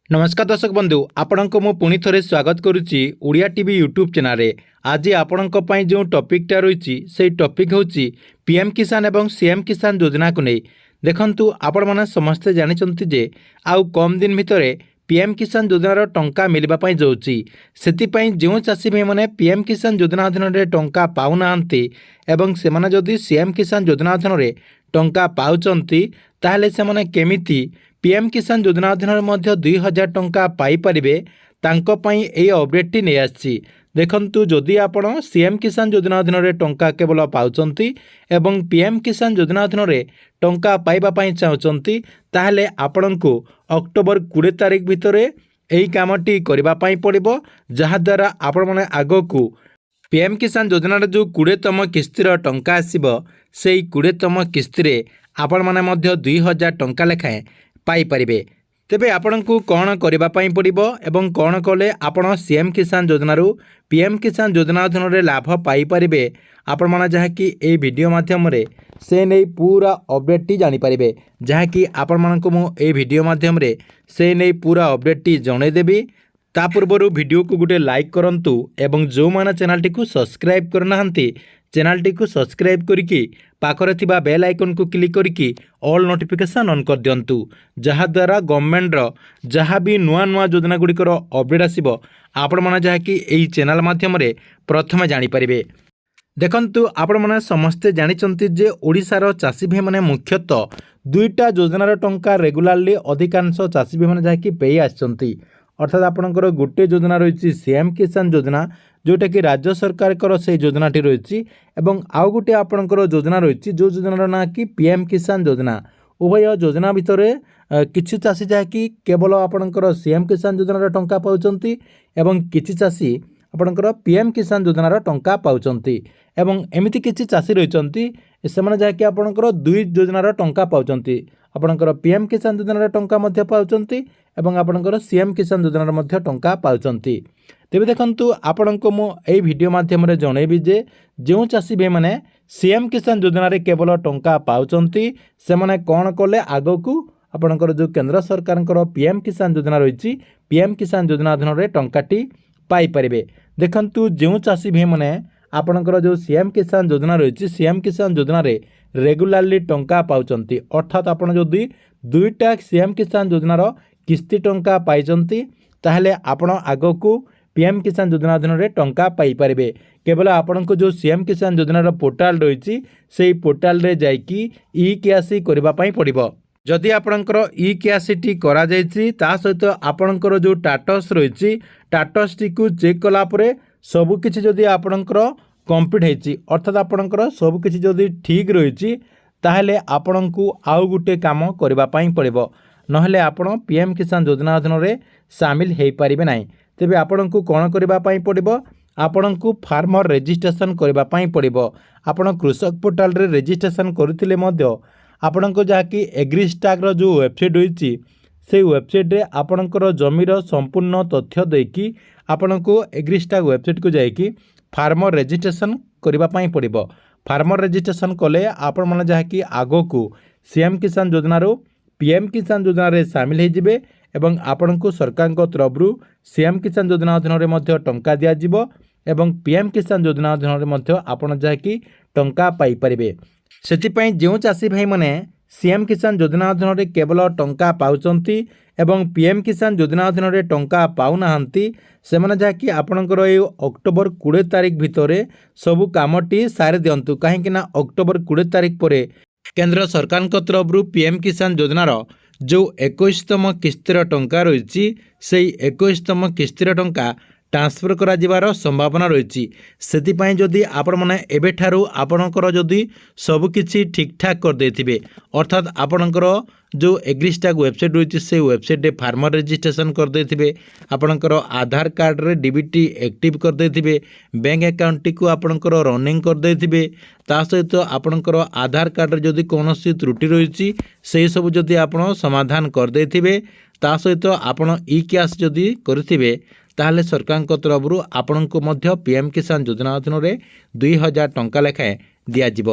नमस्कार दर्शक बंधु आपण को पुणी थे स्वागत करुच्ची ओडिया टीवी यूट्यूब चैनल रे। आज आपण जो टॉपिकटा रही से टॉपिक हूँ पीएम किसान एवं सीएम किसान योजना को नहीं देखंतु आपण मैंने समस्ते जानते जे आउ कम दिन भितर पीएम किसान योजनार टंका मिलवाई जाऊँगी से जो चाषी भाई मैंने पीएम किसान योजना अधीन में टंका पाऊना से जदि सीएम किसान योजना अधीन में टंका पाँच ताहले से माने केमिति पीएम किसान योजना अधीन में 2000 टंका पाइपारे तांई अपडेट नहीं आसी। देखंतु जदि आपण सीएम किसान योजना अधीन में टंका केवल पाँच एवं पीएम किसान योजना अधीन में टंका पाइबापी चाहते ताहले आपण को अक्टोबर 20 तारीख भितर यही कामटी करने पड़ो जहाद्वारा आपण मैंने आग को पीएम किसान योजनार जो 20तम किस्तिर टंका आसब से 20तम किस्ती आपण मैंने 2000 टंका लेखाएं पाइपारे। तेबे आपण को कौन करने पड़ो एवं कौन कले आपण सीएम किसान योजनार पीएम किसान योजना अधीन में लाभ पाइपारे आपण मैंने जहाँकि ये वीडियो माध्यम से नहीं पूरा अपडेट जानीपारे जहाँकि आपण मानक मुझे वीडियो माध्यम से नहीं पूरा अपडेट जनईदेवी। ता पूर्व वीडियो को गोटे लाइक करूँ एवं जो मैंने चैनल को सब्सक्राइब करना चैनल को सब्सक्राइब करके पाखरे थिबा बेल आइकन को क्लिक करके ऑल नोटिफिकेशन ऑन कर दिंतु जहाद्वारा गवर्नमेंटर जहाँ भी नुआ नुआ योजना गुड़िकर अपडेट आसो आपण मैंने जहाँकि यही चैनल माध्यम प्रथम जानीपारे। देखंतु आपण मैंने समस्ते जानते जे ओडिशार चाषी भाई मैंने मुख्यतः दुईटा योजनार टंका रेगुलारली अधिकांश चाषी भाई मैंने जहाँकि पे आसछंती अर्थात आपणकर गोटे योजना रही सीएम किसान योजना जोटा कि राज्य सरकार से योजनाटी रही एवं आउ गोटे आपणकर योजना रही जो योजनार ना कि पीएम किसान योजना उभय योजना भितर किछि चाषी जहाँकि केवल आपणकर सीएम किसान योजनार टंका पाउछंती एवं किछि चाषी आपणकर पीएम किसान योजनार टंका पाउछंती एवं एमिति किछि चाषी रहिछंती सेमाने जहाँकि आपणकर दुई योजनार टंका पाउछंती आपणकर पीएम किसान योजनार टंका मध्य पाउछंती एवं आपणकर सीएम किसान योजनार मध्य टंका पाउछंती। तेबे देखंतु आपण को मो एई वीडियो माध्यम रे जणेबी जे जो चाषी भाई माने सीएम किसान योजना रे केवल टंका पाउछंती से माने कोन कले आगो को आपणकर जो केंद्र सरकार पीएम किसान योजना रही पीएम किसान योजना अधीन रे टंकाटी पाई परिबे। देखंतु जो चाषी भाई माने आपणकर जो सीएम किसान योजना रही सीएम किसान योजना रे रेगुलारली टंका पाउछंती अर्थात आपण जदि दुईटा सीएम किसान योजनार किस्ती टंका पाइछंती ताहले आपण आगो को पीएम किसान योजना अधीन में टंका पाइपारे। केवल आपण को जो सीएम किसान योजनार पोर्टाल रही से पोर्टाल रे जाइकी ई केआसी करने पड़ो। जदि आपणकर ई केआसी करा जायछि ता सहित आपणकर जो टाटस रही टाटस टी को चेक कलापर सबकिछि जदि आपणकर कंप्लीट होइछि अर्थात आपणकर सबकिछि जदि ठीक रही ताहले आपण को आउ गोटे काम करने पड़ो नहले आपण पीएम किसान योजना अधीन में सामिल हो पारे ना। तेबे आपण को कौन करने पड़ो आपण को फार्मर रजिस्ट्रेशन करने पड़ो। आपण कृषक पोर्टाल रे रजिस्ट्रेशन करथिले मध्य आपण को जहाँकि एग्रीस्टाक जो वेबसाइट रही से वेबसाइट रे आपणकर जमीर संपूर्ण तथ्य देकी आपण को एग्रीस्टाक वेबसाइट को जाइकी फार्मर रजिस्ट्रेशन करने पड़ो। फार्मर रजिस्ट्रेशन कले आपण माने जहाँकि आगो को सीएम किसान योजनार पीएम किसान योजना रे सामिल हो जिबे एवं आपण को सरकार तरफ सीएम किसान योजना अधीन में टंका दिज्व एवं पीएम किसान योजना अधीन में आपण जहाँकि टंका पाइपारे। से जो चाषी भाई मैंने सीएम किसान योजना अधीन में केवल टंका पाउछंती एवं पीएम किसान योजना अधीन में टंका पाउनाहांती से माने जहाँकि आपणकर ये अक्टोबर 20 तारीख भितर सबू कामटी सारी दिंतु कहीं अक्टोबर 20 तारीख पर केंद्र सरकार तरफ पीएम किसान योजनार जो 21तम किस्तिर टंका रही से 21तम किस्तिर टंका ट्रांसफर करा जिबार संभावना रही से जदि आपण माने एबेठारु आपणकर जदि सबकिछि ठीक ठाक कर देथिबे अर्थात आपणकर जो एग्रीस्टाक वेबसाइट रही से वेबसाइट रे फार्मर रजिस्ट्रेशन कर देथिबे आपणकर आधार कार्ड रे डीबीटी एक्टिव कर देथिबे बैंक अकाउंट टी को आपणकर रनिंग कर देथिबे ता सहित आपणकर आधार कार्ड रे जदि कोनोसी त्रुटि रही से सब जदि आपण समाधान कर देथिबे ता सहित आपण ई कैश जदि करथिबे ताहले सरकार तरफ आपण को मध्य पीएम किसान योजना अधीन में 2000 टंका लेखाएं दिज्व।